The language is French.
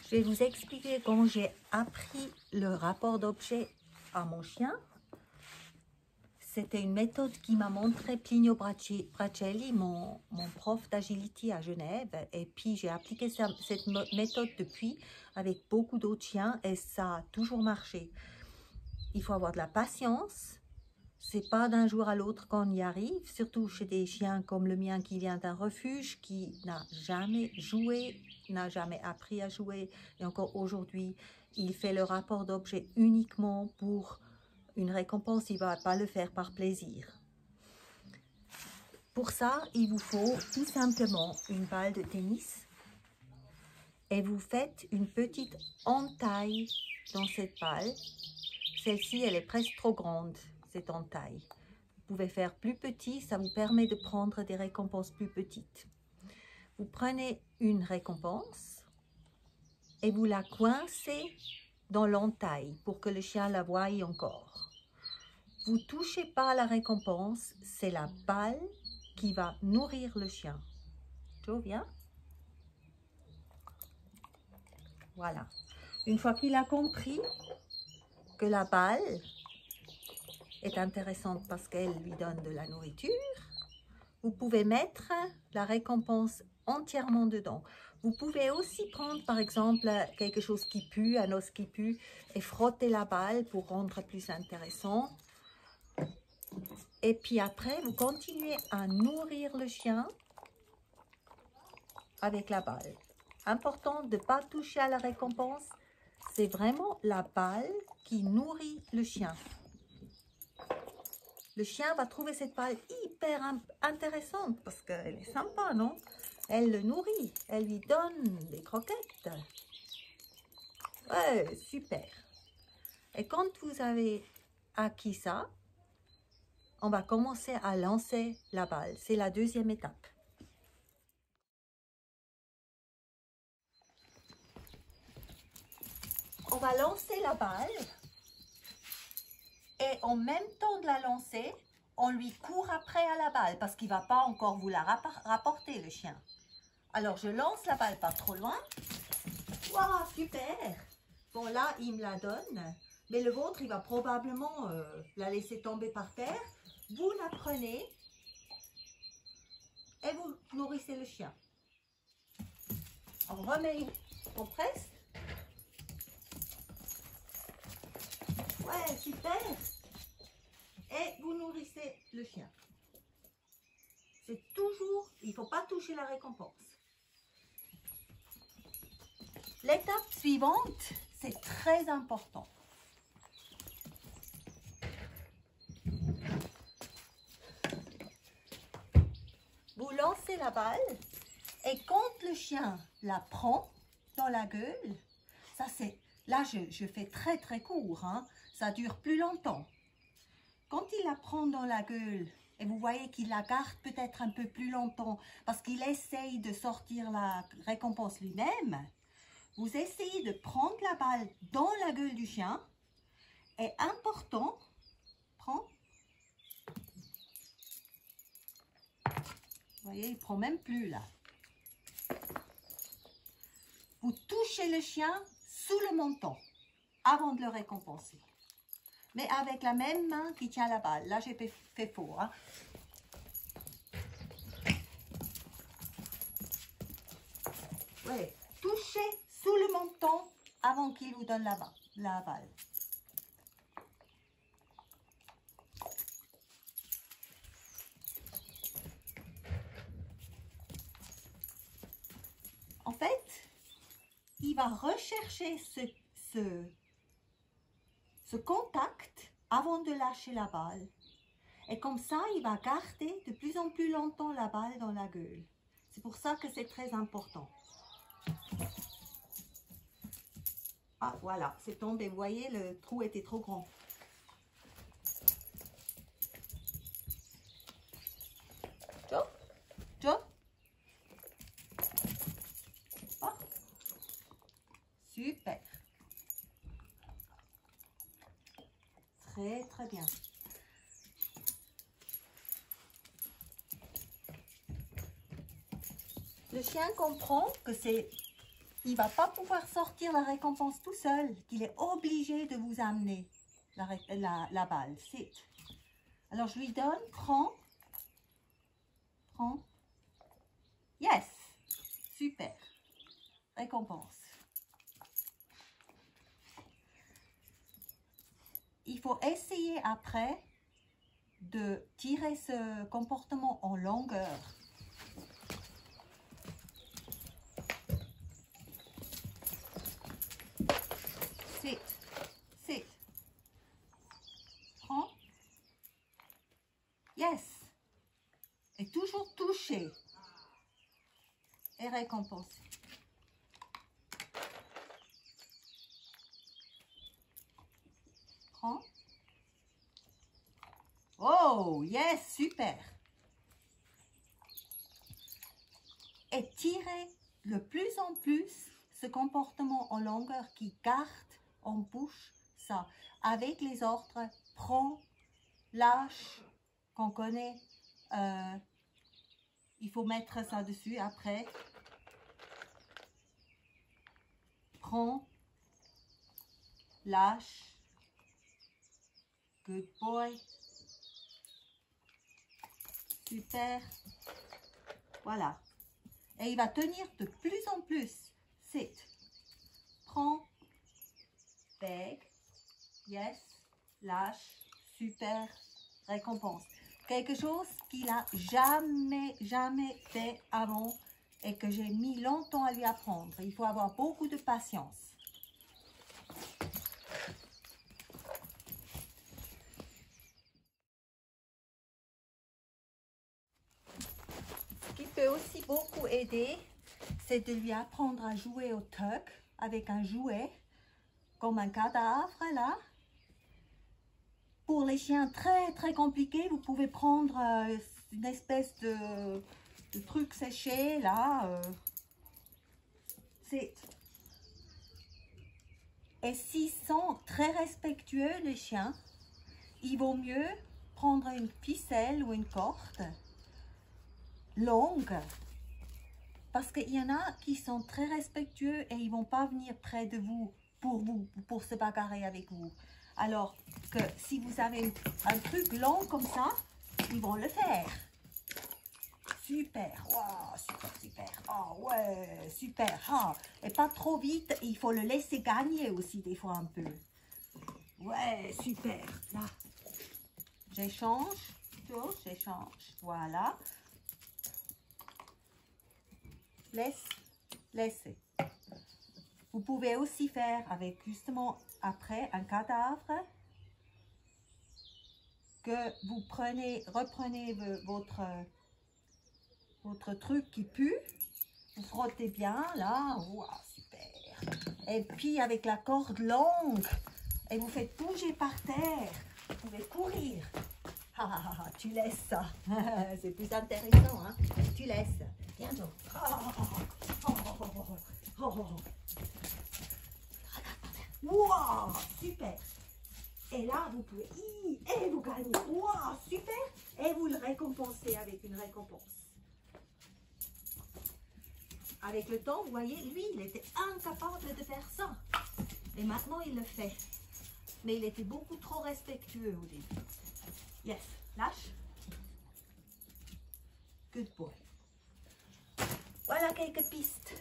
Je vais vous expliquer comment j'ai appris le rapport d'objet à mon chien. C'était une méthode qui m'a montré Plinio Bracelli, mon prof d'agility à Genève. Et puis j'ai appliqué cette méthode depuis avec beaucoup d'autres chiens et ça a toujours marché. Il faut avoir de la patience. C'est pas d'un jour à l'autre qu'on y arrive, surtout chez des chiens comme le mien qui vient d'un refuge, qui n'a jamais joué, n'a jamais appris à jouer. Et encore aujourd'hui, il fait le rapport d'objet uniquement pour une récompense, il ne va pas le faire par plaisir. Pour ça, il vous faut tout simplement une balle de tennis et vous faites une petite entaille dans cette balle. Celle-ci, elle est presque trop grande, cette entaille. Vous pouvez faire plus petit, ça vous permet de prendre des récompenses plus petites. Vous prenez une récompense et vous la coincez dans l'entaille pour que le chien la voie encore. Vous ne touchez pas la récompense, c'est la balle qui va nourrir le chien. Joe, viens. Voilà. Une fois qu'il a compris que la balle est intéressante parce qu'elle lui donne de la nourriture, vous pouvez mettre la récompense entièrement dedans. Vous pouvez aussi prendre par exemple quelque chose qui pue, un os qui pue, et frotter la balle pour rendre plus intéressant. Et puis après, vous continuez à nourrir le chien avec la balle. Important de ne pas toucher à la récompense. C'est vraiment la balle qui nourrit le chien. Le chien va trouver cette balle hyper intéressante parce qu'elle est sympa, non? Elle le nourrit, elle lui donne des croquettes. Ouais, super. Et quand vous avez acquis ça, on va commencer à lancer la balle. C'est la deuxième étape. On va lancer la balle et en même temps de la lancer, on lui court après à la balle parce qu'il ne va pas encore vous la rapporter, le chien. Alors, je lance la balle pas trop loin. Waouh, super! Bon, là, il me la donne. Mais le vôtre, il va probablement la laisser tomber par terre. Vous la prenez et vous nourrissez le chien. On remet, on presse. Ouais, super! Et vous nourrissez le chien. C'est toujours, il ne faut pas toucher la récompense. L'étape suivante, c'est très important. Vous lancez la balle et quand le chien la prend dans la gueule, ça c'est, là je fais très très court, hein, ça dure plus longtemps. Quand il la prend dans la gueule et vous voyez qu'il la garde peut-être un peu plus longtemps parce qu'il essaye de sortir la récompense lui-même, vous essayez de prendre la balle dans la gueule du chien et important, prends. Vous voyez, il ne prend même plus là. Vous touchez le chien sous le menton avant de le récompenser. Mais avec la même main qui tient la balle. Là, j'ai fait faux. Hein. Ouais, touchez sous le menton avant qu'il vous donne la balle. En fait, il va rechercher ce contact avant de lâcher la balle. Et comme ça, il va garder de plus en plus longtemps la balle dans la gueule. C'est pour ça que c'est très important. Ah, voilà, c'est tombé. Vous voyez, le trou était trop grand. Joe? Joe? Ah. Super. Très, très bien. Le chien comprend que c'est il ne va pas pouvoir sortir la récompense tout seul, qu'il est obligé de vous amener la balle. Sit. Alors, je lui donne, prends. Yes, super. Récompense. Il faut essayer après de tirer ce comportement en longueur. Sit, sit. Prends. Yes. Et toujours toucher. Et récompenser. Prends. Oh, yes, super. Et tirez de plus en plus ce comportement en longueur qui garde en bouche ça. Avec les ordres, prends, lâche, qu'on connaît. Il faut mettre ça dessus après. Prends, lâche. Good boy. Super. Voilà. Et il va tenir de plus en plus. Sit. Prends. Beg. Yes. Lâche. Super. Récompense. Quelque chose qu'il n'a jamais fait avant et que j'ai mis longtemps à lui apprendre. Il faut avoir beaucoup de patience. Ce qui peut aussi beaucoup aider, c'est de lui apprendre à jouer au tug avec un jouet, comme un cadavre là. Pour les chiens très compliqués, vous pouvez prendre une espèce de truc séché là. Et s'ils sont très respectueux, les chiens, il vaut mieux prendre une ficelle ou une corde longue. Parce qu'il y en a qui sont très respectueux et ils ne vont pas venir près de vous pour se bagarrer avec vous. Alors que si vous avez un truc long comme ça, ils vont le faire. Super, wow, super. Ah ouais, super. Ah. Et pas trop vite, il faut le laisser gagner aussi des fois un peu. Ouais, super. Là, j'échange, j'échange. Voilà. Laissez. Vous pouvez aussi faire avec justement après un cadavre que vous reprenez votre truc qui pue, vous frottez bien là, wow, super. Et puis avec la corde longue, et vous faites bouger par terre, vous pouvez courir. Tu laisses ça, c'est plus intéressant, hein? Tu laisses, viens donc. Wow, super. Et là, vous pouvez, et vous gagnez, wow, super. Et vous le récompensez avec une récompense. Avec le temps, vous voyez, lui, il était incapable de faire ça. Et maintenant, il le fait. Mais il était beaucoup trop respectueux au début. Yes, lâche. Good boy. Voilà quelques pistes.